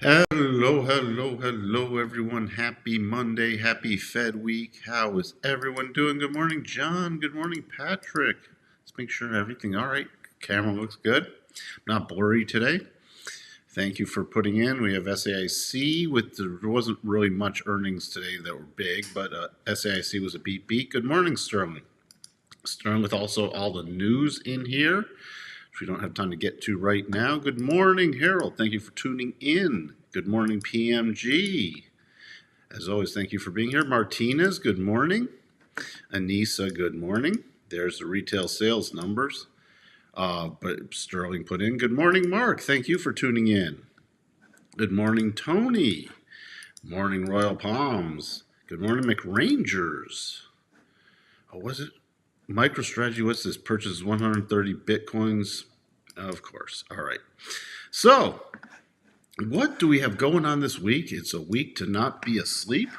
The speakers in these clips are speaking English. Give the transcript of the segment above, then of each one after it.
Hello, everyone. Happy Monday. Happy Fed week. How is everyone doing? Good morning, John. Good morning, Patrick. Let's make sure everything all right. Camera looks good. Not blurry today. Thank you for putting in. We have SAIC there wasn't really much earnings today that were big, but SAIC was a beat. Good morning, Sterling. Sterling with also all the news in here, which we don't have time to get to right now. Good morning, Harold. Thank you for tuning in. Good morning, PMG. As always, thank you for being here. Martinez, good morning. Anissa, good morning. There's the retail sales numbers. But Sterling put in, good morning, Mark. Thank you for tuning in. Good morning, Tony. Morning, Royal Palms. Good morning, McRangers. Oh, was it? MicroStrategy, what's this? Purchases 130 Bitcoins. Of course. All right. So, what do we have going on this week? It's a week to not be asleep.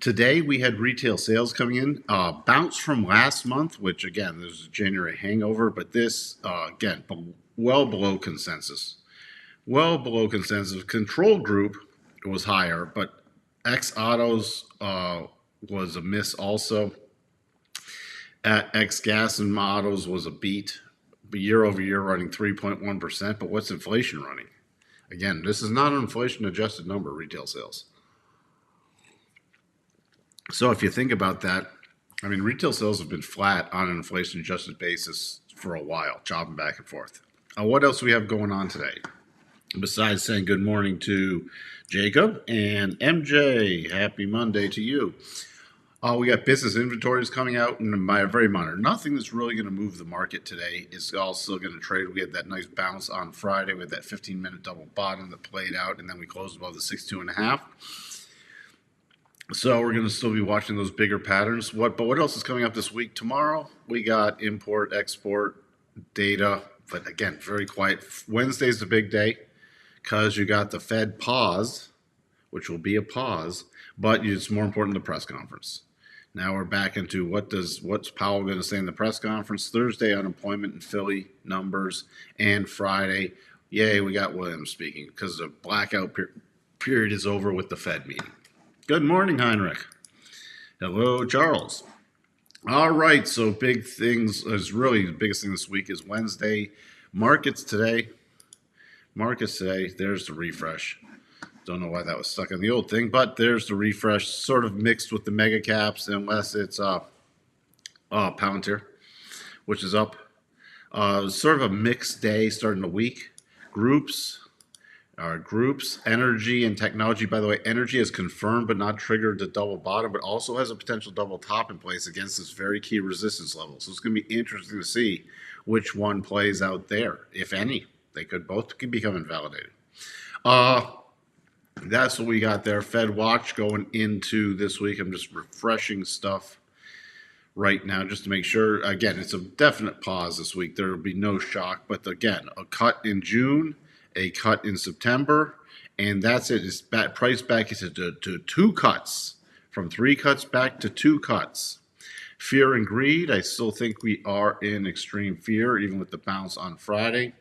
Today we had retail sales coming in, bounce from last month, which again, there's a January hangover, but this, again, well below consensus. Well below consensus. Control group was higher, but X autos was a miss also. At X gas and autos was a beat. Year over year running 3.1%, but what's inflation running? Again, this is not an inflation adjusted number, retail sales. So if you think about that, I mean, retail sales have been flat on an inflation adjusted basis for a while, chopping back and forth. What else do we have going on today? Besides saying good morning to Jacob and MJ, happy Monday to you. We got business inventories coming out in very minor. Nothing that's really going to move the market today is all still going to trade. We had that nice bounce on Friday with that 15-minute double bottom that played out, and then we closed above the 62.5. So we're going to still be watching those bigger patterns. But what else is coming up this week? Tomorrow we got import, export data, but again, very quiet. Wednesday's the big day because you got the Fed pause, which will be a pause, but it's more important the press conference. Now we're back into what's Powell going to say in the press conference. Thursday, unemployment in Philly numbers, and Friday, yay, we got Williams speaking because the blackout period is over with the Fed meeting. Good morning, Heinrich. Hello, Charles. All right, so big things is really the biggest thing this week is Wednesday. Markets today. There's the refresh. Don't know why that was stuck on the old thing, but there's the refresh, sort of mixed with the mega caps, unless it's Palantir, which is up. Sort of a mixed day starting the week. Groups, energy and technology. By the way, energy is confirmed but not triggered the double bottom, but also has a potential double top in place against this very key resistance level. So it's going to be interesting to see which one plays out there, if any. They could both become invalidated. That's what we got there. Fed watch going into this week. I'm just refreshing stuff right now just to make sure. Again, it's a definite pause this week. There will be no shock. But again, a cut in June, a cut in September, and that's it. It's priced back to two cuts, from 3 cuts back to 2 cuts. Fear and greed. I still think we are in extreme fear, even with the bounce on Friday.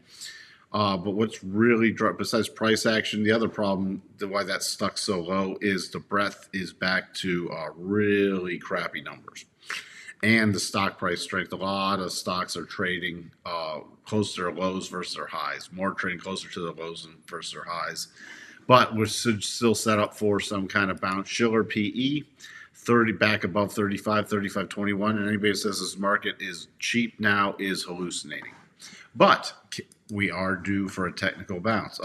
But what's really besides price action, the other problem why that's stuck so low is the breadth is back to really crappy numbers. And the stock price strength. A lot of stocks are trading close to their lows versus their highs. More trading closer to their lows versus their highs. But we're still set up for some kind of bounce. Schiller PE, 30 back above 35, 35.21. And anybody who says this market is cheap now is hallucinating. But we are due for a technical bounce.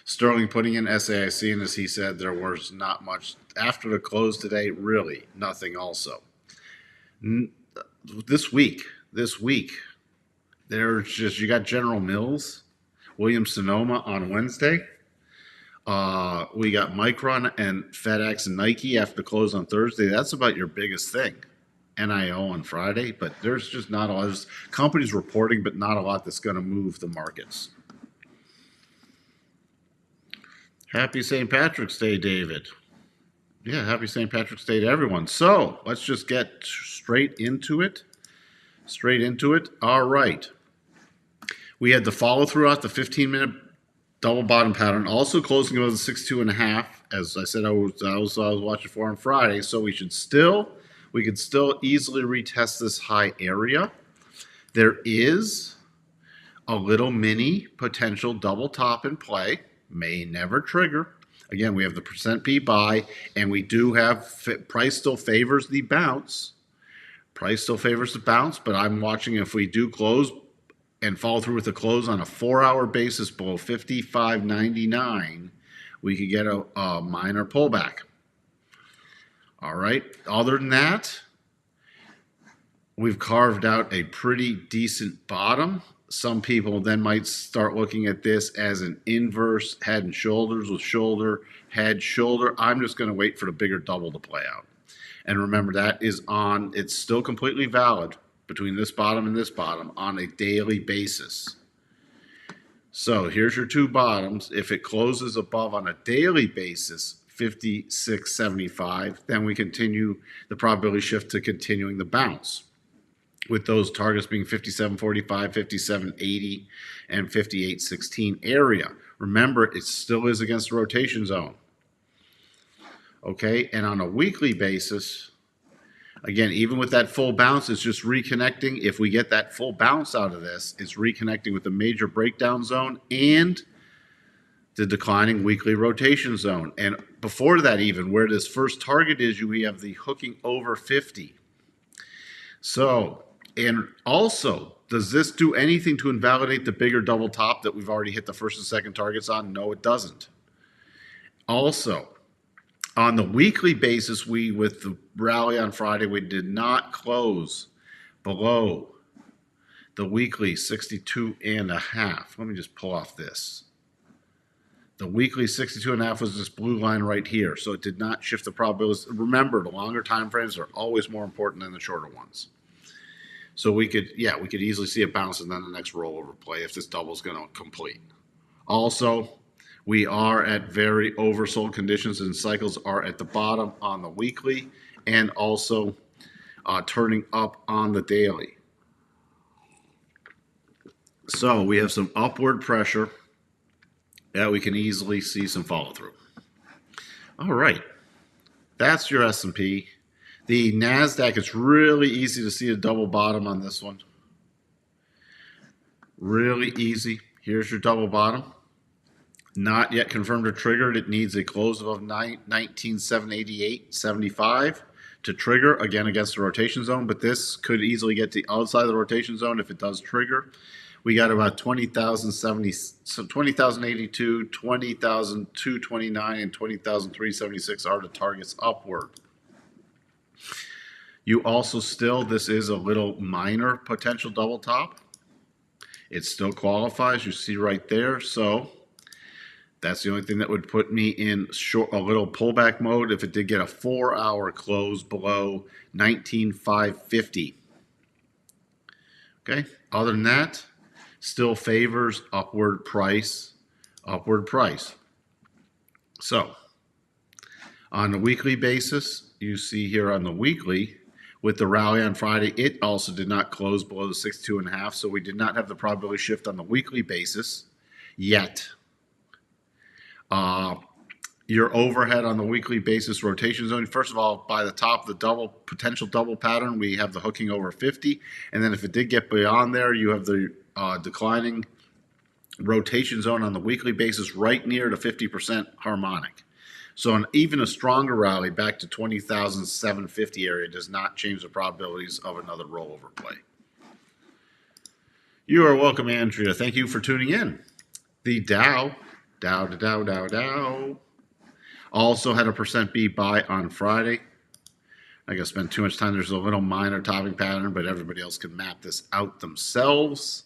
Sterling putting in SAIC, and as he said, there was not much. After the close today, really nothing also. This week, there's just, you got General Mills, Williams-Sonoma on Wednesday. We got Micron and FedEx and Nike after the close on Thursday. That's about your biggest thing. NIO on Friday, but there's just not a lot. There's companies reporting, but not a lot that's going to move the markets. Happy St. Patrick's Day, David. Yeah, happy St. Patrick's Day to everyone. So let's just get straight into it. All right. We had the follow through off the 15-minute double bottom pattern, also closing above the 62.5. As I said, I was watching for on Friday, so we could still easily retest this high area. There is a little mini potential double top in play, may never trigger. Again, we have the percent P buy, and we do have price still favors the bounce. Price still favors the bounce, but I'm watching if we do close and follow through with a close on a 4-hour basis below 55.99, we could get a minor pullback. All right. Other than that, we've carved out a pretty decent bottom. Some people then might start looking at this as an inverse head and shoulders with shoulder, head, shoulder. I'm just going to wait for the bigger double to play out. And remember, that is on, it's still completely valid between this bottom and this bottom on a daily basis. So here's your two bottoms. If it closes above on a daily basis, 56.75, then we continue the probability shift to continuing the bounce, with those targets being 57.45, 57.80, and 58.16 area. Remember, it still is against the rotation zone. Okay, and on a weekly basis, again, even with that full bounce, it's just reconnecting. If we get that full bounce out of this, it's reconnecting with the major breakdown zone and the declining weekly rotation zone. And before that, even where this first target is, we have the hooking over 50. So, and also, does this do anything to invalidate the bigger double top that we've already hit the first and second targets on? No, it doesn't. Also, on the weekly basis, with the rally on Friday, we did not close below the weekly 62.5. Let me just pull off this. The weekly 62.5 was this blue line right here, so it did not shift the probabilities. Remember, the longer time frames are always more important than the shorter ones. So we could easily see a bounce and then the next rollover play if this double is going to complete. Also, we are at very oversold conditions, and cycles are at the bottom on the weekly and also turning up on the daily. So we have some upward pressure that we can easily see some follow through. All right, that's your S&P. The NASDAQ, it's really easy to see a double bottom on this one. Really easy. Here's your double bottom. Not yet confirmed or triggered. It needs a close above 19,788.75 to trigger, again against the rotation zone, but this could easily get to outside of the rotation zone if it does trigger. We got about 20,082, 20,229, and 20,376 are the targets upward. You also still, this is a little minor potential double top. It still qualifies, you see right there. So that's the only thing that would put me in a little pullback mode if it did get a 4-hour close below 19,550. Okay, other than that, still favors upward price. So on a weekly basis, you see here on the weekly, with the rally on Friday, it also did not close below the 62.5, so we did not have the probability shift on the weekly basis yet. Your overhead on the weekly basis rotation zone, first of all, by the top of the potential double pattern, we have the hooking over 50, and then if it did get beyond there, you have the declining rotation zone on the weekly basis right near the 50% harmonic. So even a stronger rally back to 20,750 area does not change the probabilities of another rollover play. You are welcome, Andrea. Thank you for tuning in. The Dow also had a percent B buy on Friday. I guess spend too much time. There's a little minor topping pattern, but everybody else can map this out themselves.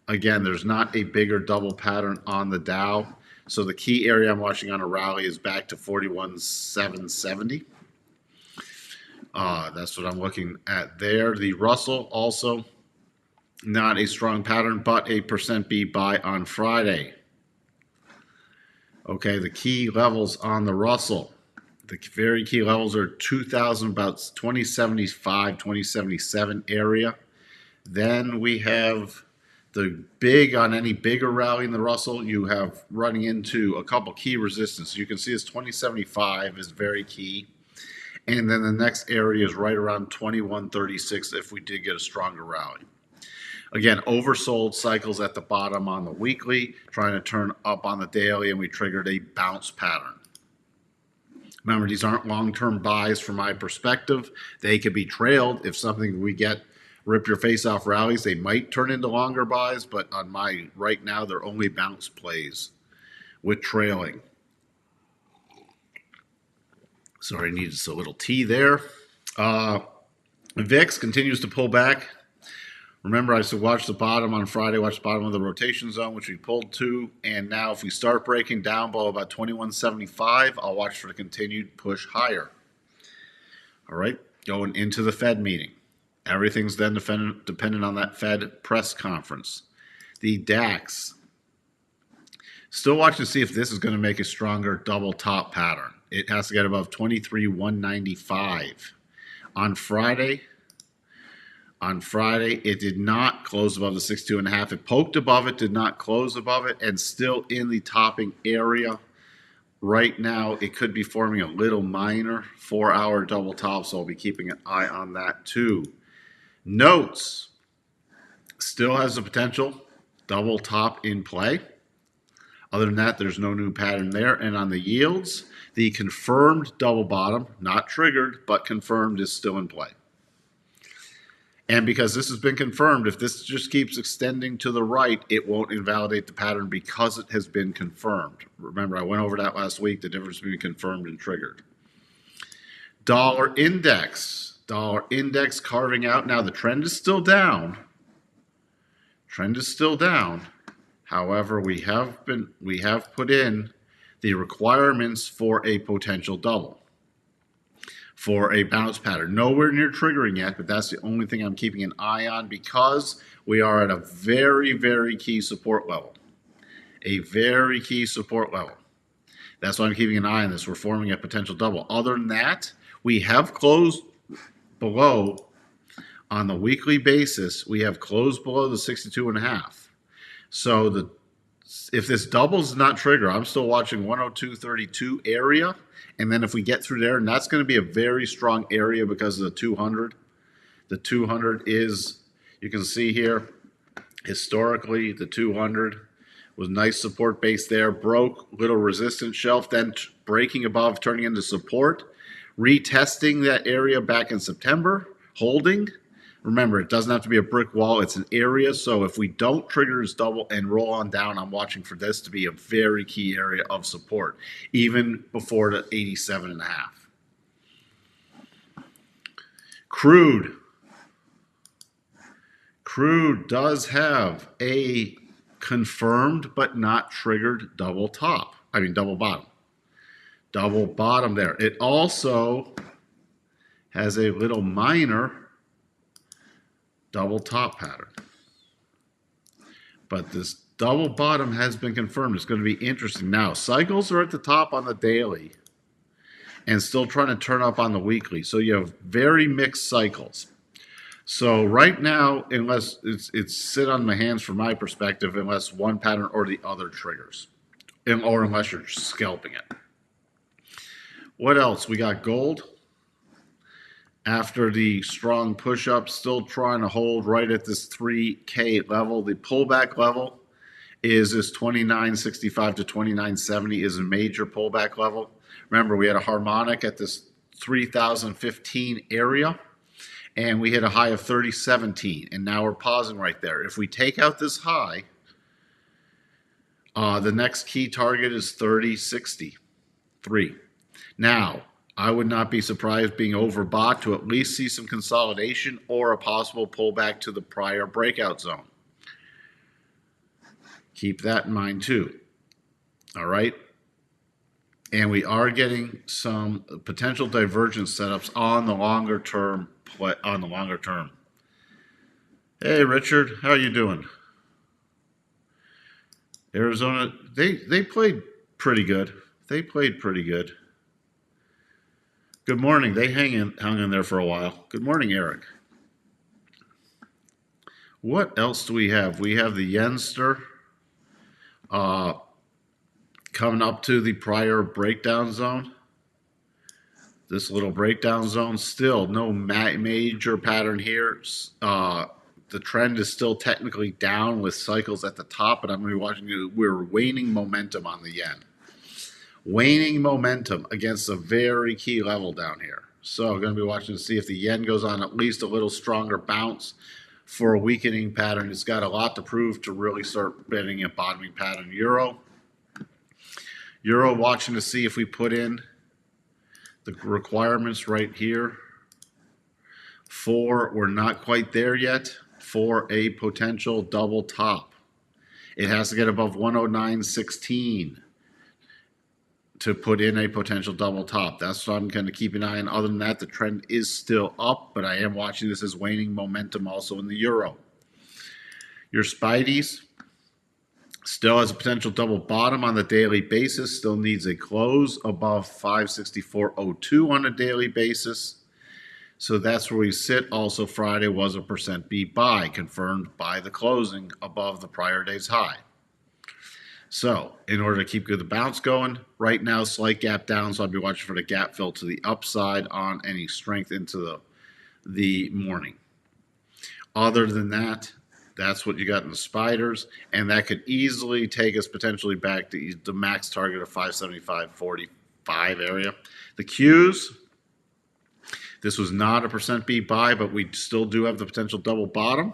Again, there's not a bigger double pattern on the Dow. So the key area I'm watching on a rally is back to 41,770. That's what I'm looking at there. The Russell also not a strong pattern, but a percent B buy on Friday. Okay, the key levels on the Russell. The very key levels are 2,000, about 2075, 2077 area. Then we have The big on any bigger rally in the Russell, you have running into a couple key resistance. You can see this 2075 is very key. And then the next area is right around 2136 if we did get a stronger rally. Again, oversold cycles at the bottom on the weekly, trying to turn up on the daily, and we triggered a bounce pattern. Remember, these aren't long-term buys from my perspective. They could be trailed. If something we get rip your face off rallies, they might turn into longer buys, but on my right now, they're only bounce plays with trailing. Sorry, I needed a little tea there. VIX continues to pull back. Remember, I said watch the bottom on Friday, watch the bottom of the rotation zone, which we pulled to. And now if we start breaking down below about 2175, I'll watch for the continued push higher. All right, going into the Fed meeting. Everything's then dependent on that Fed press conference. The DAX. Still watching to see if this is going to make a stronger double top pattern. It has to get above 23,195. On Friday, it did not close above the 62.5. It poked above it, did not close above it, and still in the topping area. Right now, it could be forming a little minor 4-hour double top, so I'll be keeping an eye on that too. Notes still has the potential double top in play. Other than that, there's no new pattern there. And on the yields, the confirmed double bottom, not triggered, but confirmed, is still in play. And because this has been confirmed, if this just keeps extending to the right, it won't invalidate the pattern because it has been confirmed. Remember, I went over that last week, the difference between confirmed and triggered. Dollar index carving out. Now, the trend is still down. However, we have put in the requirements for a potential double, for a bounce pattern. Nowhere near triggering yet, but that's the only thing I'm keeping an eye on because we are at a very, very key support level. A very key support level. That's why I'm keeping an eye on this. We're forming a potential double. Other than that, we have closed below, on the weekly basis, we have closed below the 62.5. So if this double does not trigger, I'm still watching 102.32 area. And then if we get through there, and that's going to be a very strong area because of the 200. The 200 is, you can see here, historically, the 200 was nice support base there, broke, little resistance shelf, then breaking above, turning into support, retesting that area back in September, holding. Remember, it doesn't have to be a brick wall. It's an area. So if we don't trigger this double and roll on down, I'm watching for this to be a very key area of support, even before the 87.5. Crude does have a confirmed but not triggered double bottom. Double bottom there. It also has a little minor double top pattern. But this double bottom has been confirmed. It's going to be interesting. Now, cycles are at the top on the daily and still trying to turn up on the weekly. So you have very mixed cycles. So right now, unless it's sit on my hands from my perspective, unless one pattern or the other triggers, or unless you're scalping it. What else? We got gold. After the strong push-up, still trying to hold right at this 3K level. The pullback level is this 29.65 to 29.70 is a major pullback level. Remember, we had a harmonic at this 3,015 area, and we hit a high of 30.17, and now we're pausing right there. If we take out this high, the next key target is 30.63. Now, I would not be surprised being overbought to at least see some consolidation or a possible pullback to the prior breakout zone. Keep that in mind too. All right. And we are getting some potential divergence setups on the longer term. Hey, Richard, how you doing? Arizona, they played pretty good. Good morning. They hung in there for a while. Good morning, Eric. What else do we have? We have the Yenster coming up to the prior breakdown zone. This little breakdown zone, still no major pattern here. The trend is still technically down with cycles at the top, but I'm going to be watching it. We're waning momentum on the yen. Waning momentum against a very key level down here. So I'm going to be watching to see if the yen goes on at least a little stronger bounce for a weakening pattern. It's got a lot to prove to really start getting a bottoming pattern. Euro watching to see if we put in the requirements right here we're not quite there yet, for a potential double top. It has to get above 109.16 to put in a potential double top. That's what I'm going to keep an eye on. Other than that, the trend is still up, but I am watching this as waning momentum also in the euro. Your Spideys still has a potential double bottom on the daily basis, still needs a close above 564.02 on a daily basis. So that's where we sit. Also, Friday was a percent beat buy, confirmed by the closing above the prior day's high. So in order to keep the bounce going, right now, slight gap down. So I'll be watching for the gap fill to the upside on any strength into the morning. Other than that, that's what you got in the spiders. And that could easily take us potentially back to the max target of 575.45 area. The Qs, this was not a percent beat buy, but we still do have the potential double bottom.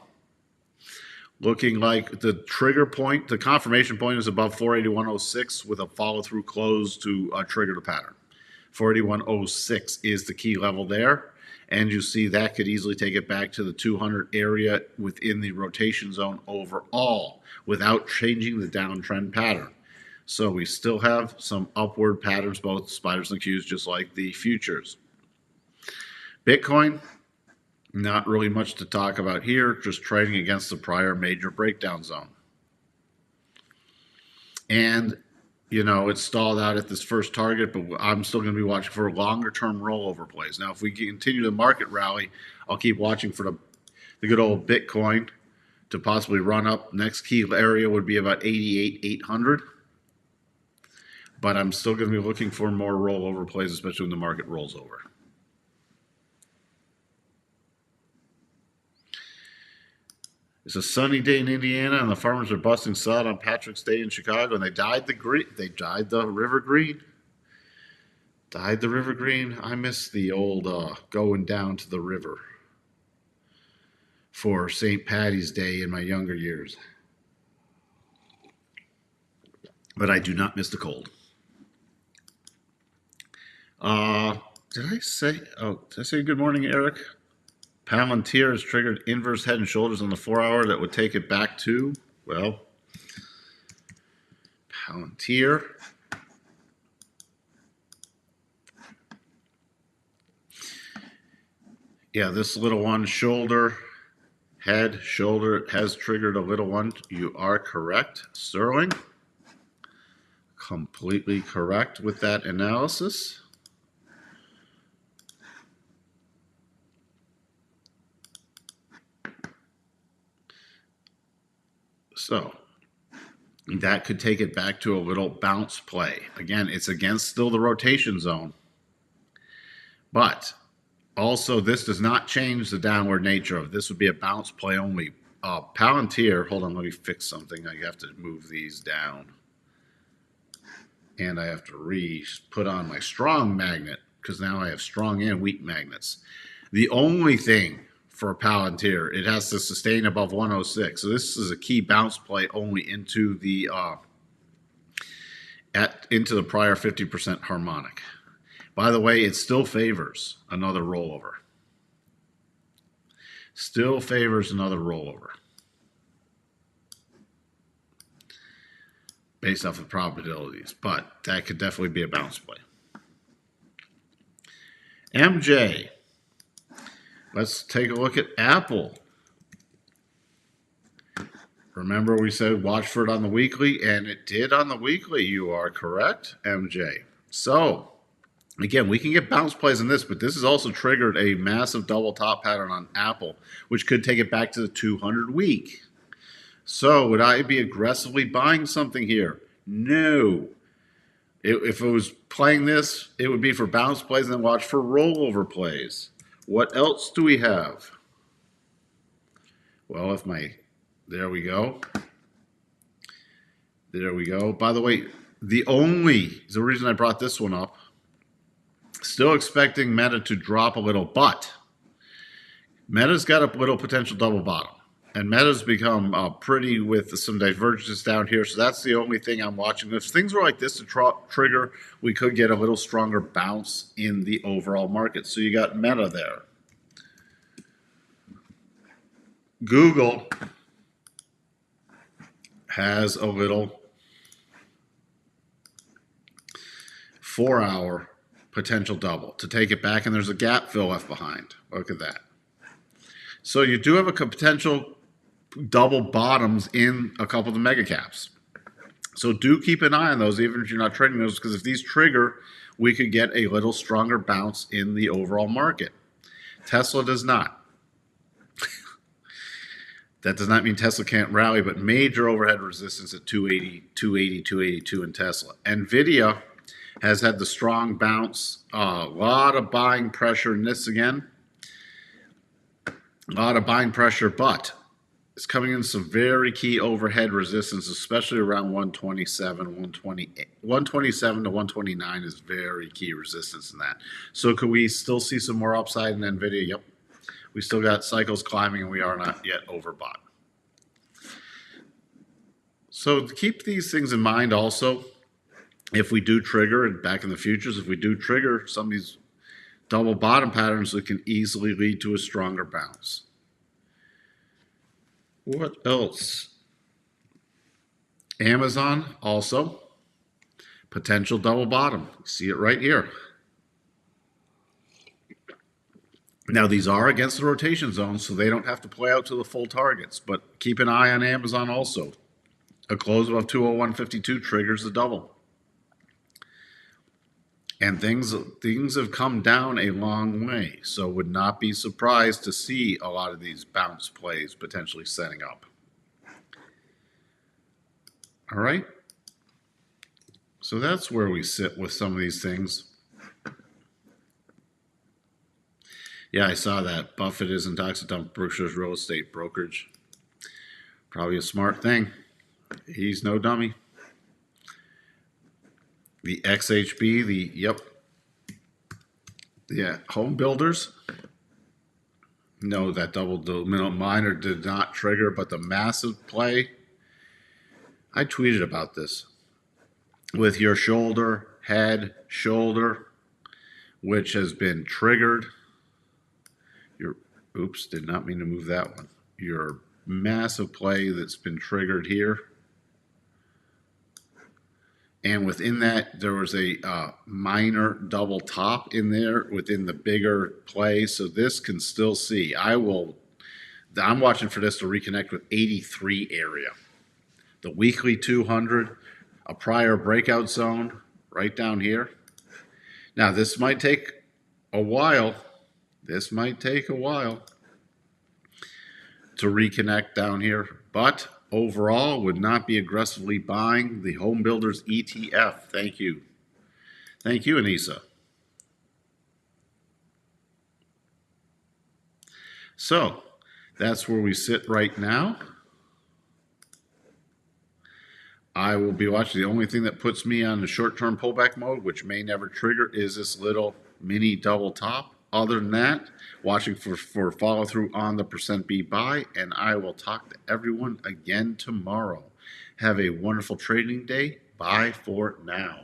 Looking like the trigger point, the confirmation point is above 481.06 with a follow-through close to trigger the pattern. 481.06 is the key level there. And you see that could easily take it back to the 200 area within the rotation zone overall without changing the downtrend pattern. So we still have some upward patterns, both spiders and Qs, just like the futures. Bitcoin, not really much to talk about here, just trading against the prior major breakdown zone. And, you know, it's stalled out at this first target, but I'm still going to be watching for longer term rollover plays. Now, if we continue the market rally, I'll keep watching for the good old Bitcoin to possibly run up. Next key area would be about 88,800. But I'm still going to be looking for more rollover plays, especially when the market rolls over. It's a sunny day in Indiana, and the farmers are busting sod on Patrick's Day in Chicago, and they dyed the river green. Dyed the river green. I miss the old going down to the river for St. Patty's Day in my younger years. But I do not miss the cold. Did I say good morning, Eric? Palantir has triggered inverse head and shoulders on the 4-hour that would take it back to, well, Palantir. Yeah, this little one, head, shoulder, has triggered a little one. You are correct, Sterling. Completely correct with that analysis. So that could take it back to a little bounce play. Again, it's against still the rotation zone. But also, this does not change the downward nature of it. This would be a bounce play only. Palantir, hold on, let me fix something. I have to move these down. And I have to put on my strong magnet because now I have strong and weak magnets. The only thing for Palantir, it has to sustain above 106. So this is a key bounce play only into the prior 50% harmonic. By the way, it still favors another rollover. Still favors another rollover. Based off of probabilities, but that could definitely be a bounce play. MJ. Let's take a look at Apple. Remember we said watch for it on the weekly, and it did on the weekly. You are correct, MJ. So Again, we can get bounce plays in this, but this has also triggered a massive double top pattern on Apple, which could take it back to the 200 week. So would I be aggressively buying something here? No. If it was playing this, it would be for bounce plays and then watch for rollover plays. What else do we have? Well, there we go. There we go. By the way, the reason I brought this one up, still expecting Meta to drop a little, but Meta's got a little potential double bottom. And Meta's become pretty with some divergence down here. So that's the only thing I'm watching. If things were like this to trigger, we could get a little stronger bounce in the overall market. So you got Meta there. Google has a little 4-hour potential double to take it back, and there's a gap fill left behind. Look at that. So you do have a potential double bottoms in a couple of the mega caps. So do keep an eye on those, even if you're not trading those, because if these trigger, we could get a little stronger bounce in the overall market. Tesla does not. That does not mean Tesla can't rally, but major overhead resistance at 280, 280, 282 in Tesla. NVIDIA has had the strong bounce. A lot of buying pressure in this again. A lot of buying pressure, but it's coming in some very key overhead resistance, especially around 127, 128. 127 to 129 is very key resistance in that. So could we still see some more upside in NVIDIA? Yep. We still got cycles climbing, and we are not yet overbought. So keep these things in mind also. If we do trigger, and back in the futures, if we do trigger some of these double bottom patterns, it can easily lead to a stronger bounce. What else? Amazon also. Potential double bottom. You see it right here. Now, these are against the rotation zone, so they don't have to play out to the full targets. But keep an eye on Amazon also. A close above 201.52 triggers the double. And things have come down a long way, so would not be surprised to see a lot of these bounce plays potentially setting up. All right. So that's where we sit with some of these things. Yeah, I saw that. Buffett is in talks to dump Berkshire's real estate brokerage. Probably a smart thing. He's no dummy. The XHB, home builders. No, that double minor did not trigger, but the massive play. I tweeted about this. With your shoulder, head, shoulder, which has been triggered. Oops, did not mean to move that one. Your massive play that's been triggered here. And within that, there was a minor double top in there within the bigger play. So this can still see. I'm watching for this to reconnect with 83 area. The weekly 200, a prior breakout zone right down here. Now, this might take a while. This might take a while to reconnect down here, but overall would not be aggressively buying the home builders ETF. Thank you. Thank you, Anissa. So that's where we sit right now. I will be watching. The only thing that puts me on the short-term pullback mode, which may never trigger, is this little mini double top. Other than that, watching for follow-through on the %B buy, and I will talk to everyone again tomorrow. Have a wonderful trading day. Bye for now.